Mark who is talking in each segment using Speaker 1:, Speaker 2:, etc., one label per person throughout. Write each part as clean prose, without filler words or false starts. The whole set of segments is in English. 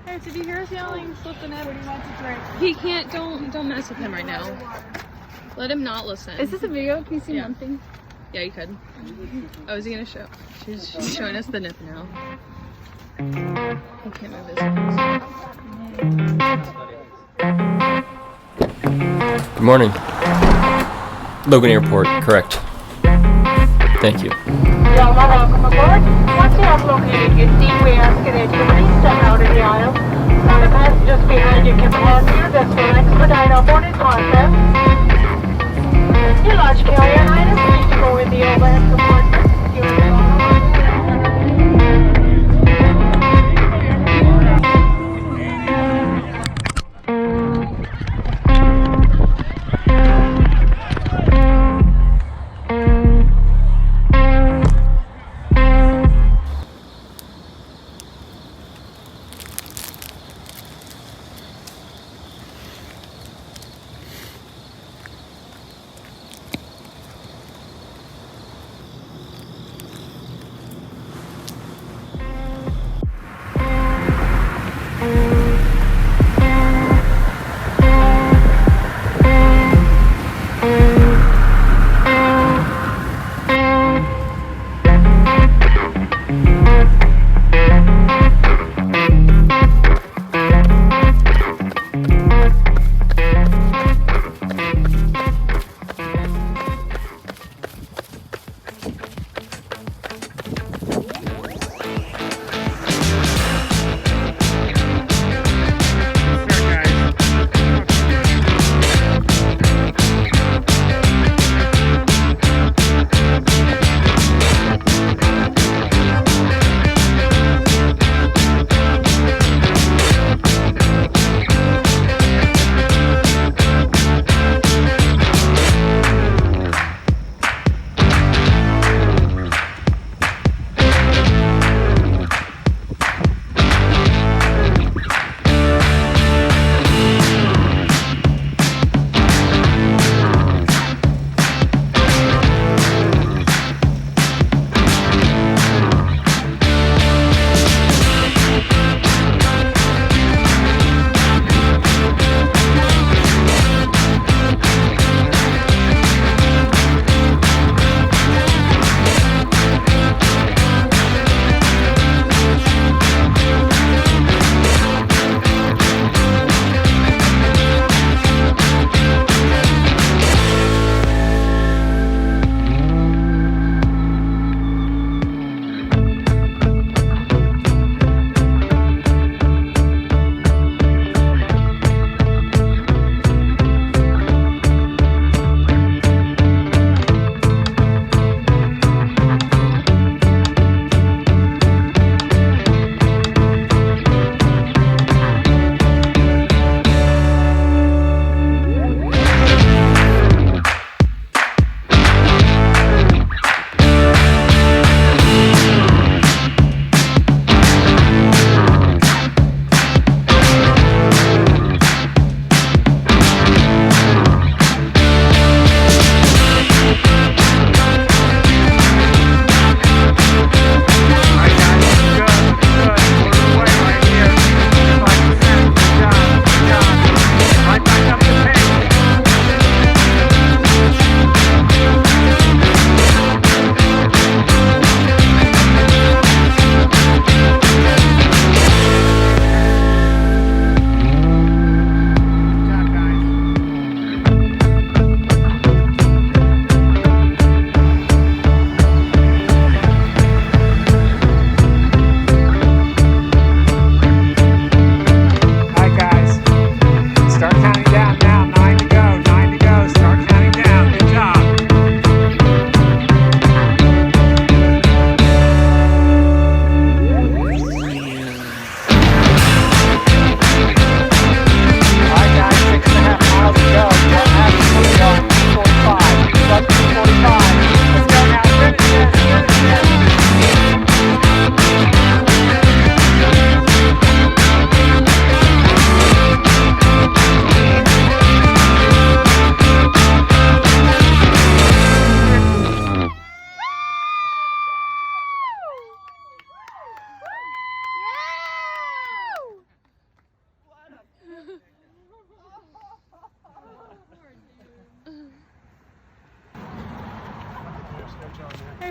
Speaker 1: Hey, did you hear us yelling, slip the net? What do you want to drink?
Speaker 2: He can't, don't mess with him right now. Let him not listen.
Speaker 1: Is this a video? Can you see one thing?
Speaker 2: Yeah, you could. Oh, is he gonna show? She's showing us the nip now. He can't move his hands.
Speaker 3: Good morning. Logan Airport, correct. Thank you.
Speaker 4: Y'all are welcome aboard. Once you have located your seat, we ask that you please step out of the aisle. Now the passengers behind you can pass you. This will expedite our boarding process. Your large carrier item needs to go in the overhead compartment.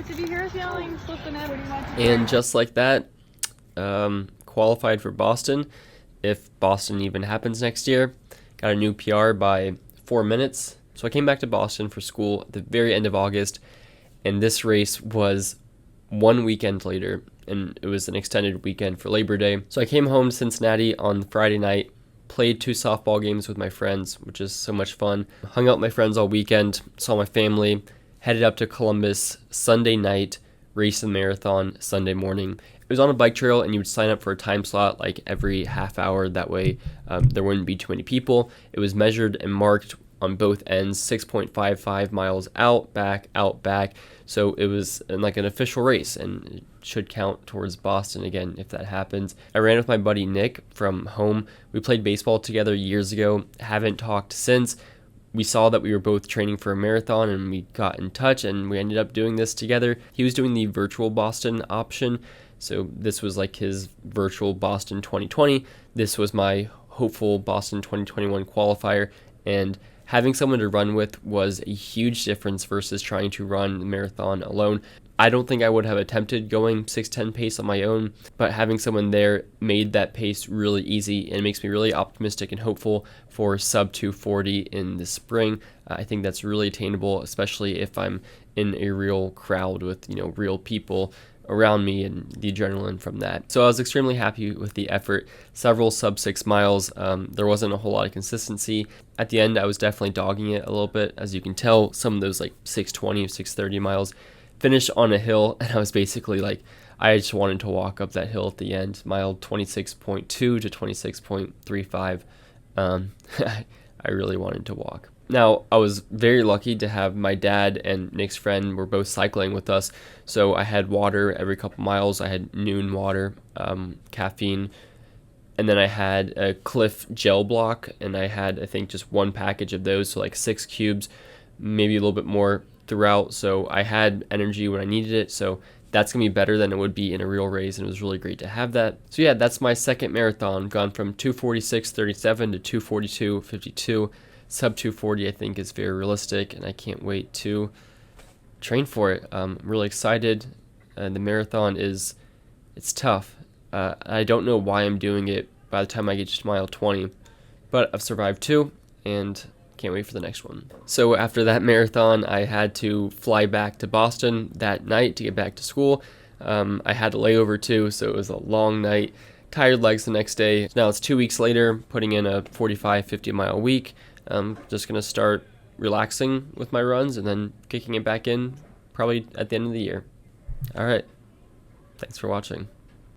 Speaker 1: Did you hear us yelling, slip the net, or do you want to
Speaker 3: And just like that, qualified for Boston, if Boston even happens next year. Got a new PR by 4 minutes. So I came back to Boston for school at the very end of August, and this race was 1 weekend later, and it was an extended weekend for Labor Day. So I came home to Cincinnati on Friday night, played 2 softball games with my friends, which is so much fun. Hung out with my friends all weekend, saw my family, headed up to Columbus Sunday night, raced the marathon Sunday morning. It was on a bike trail, and you would sign up for a time slot like every half hour. That way there wouldn't be too many people. It was measured and marked on both ends, 6.55 miles out, back. So it was like an official race, and it should count towards Boston again if that happens. I ran with my buddy Nick from home. We played baseball together years ago, haven't talked since. We saw that we were both training for a marathon, and we got in touch, and we ended up doing this together. He was doing the virtual Boston option, so this was like his virtual Boston 2020. This was my hopeful Boston 2021 qualifier, and having someone to run with was a huge difference versus trying to run the marathon alone. I don't think I would have attempted going 6:10 pace on my own, but having someone there made that pace really easy, and it makes me really optimistic and hopeful for sub 240 in the spring. I think that's really attainable, especially if I'm in a real crowd with, real people around me and the adrenaline from that. So I was extremely happy with the effort. Several sub 6 miles. There wasn't a whole lot of consistency. At the end, I was definitely dogging it a little bit. As you can tell, some of those like 6:20 or 6:30 miles finished on a hill, and I was basically like, I just wanted to walk up that hill at the end, mile 26.2 to 26.35. I really wanted to walk. Now, I was very lucky to have my dad and Nick's friend were both cycling with us, so I had water every couple miles. I had Noon water, caffeine, and then I had a Cliff gel block, and I had, I think, just one package of those, so like 6 cubes, maybe a little bit more throughout, so I had energy when I needed it, so that's going to be better than it would be in a real race, and it was really great to have that. So yeah, that's my second marathon, gone from 2:46.37 to 2:42.52. Sub 240 I think is very realistic, and I can't wait to train for it. I'm really excited. The marathon it's tough. I don't know why I'm doing it by the time I get to mile 20, but I've survived 2, and can't wait for the next one. So after that marathon, I had to fly back to Boston that night to get back to school. I had a layover too, so it was a long night. Tired legs the next day. Now it's 2 weeks later, putting in a 45-50 mile week. I'm just going to start relaxing with my runs and then kicking it back in probably at the end of the year. All right. Thanks for watching.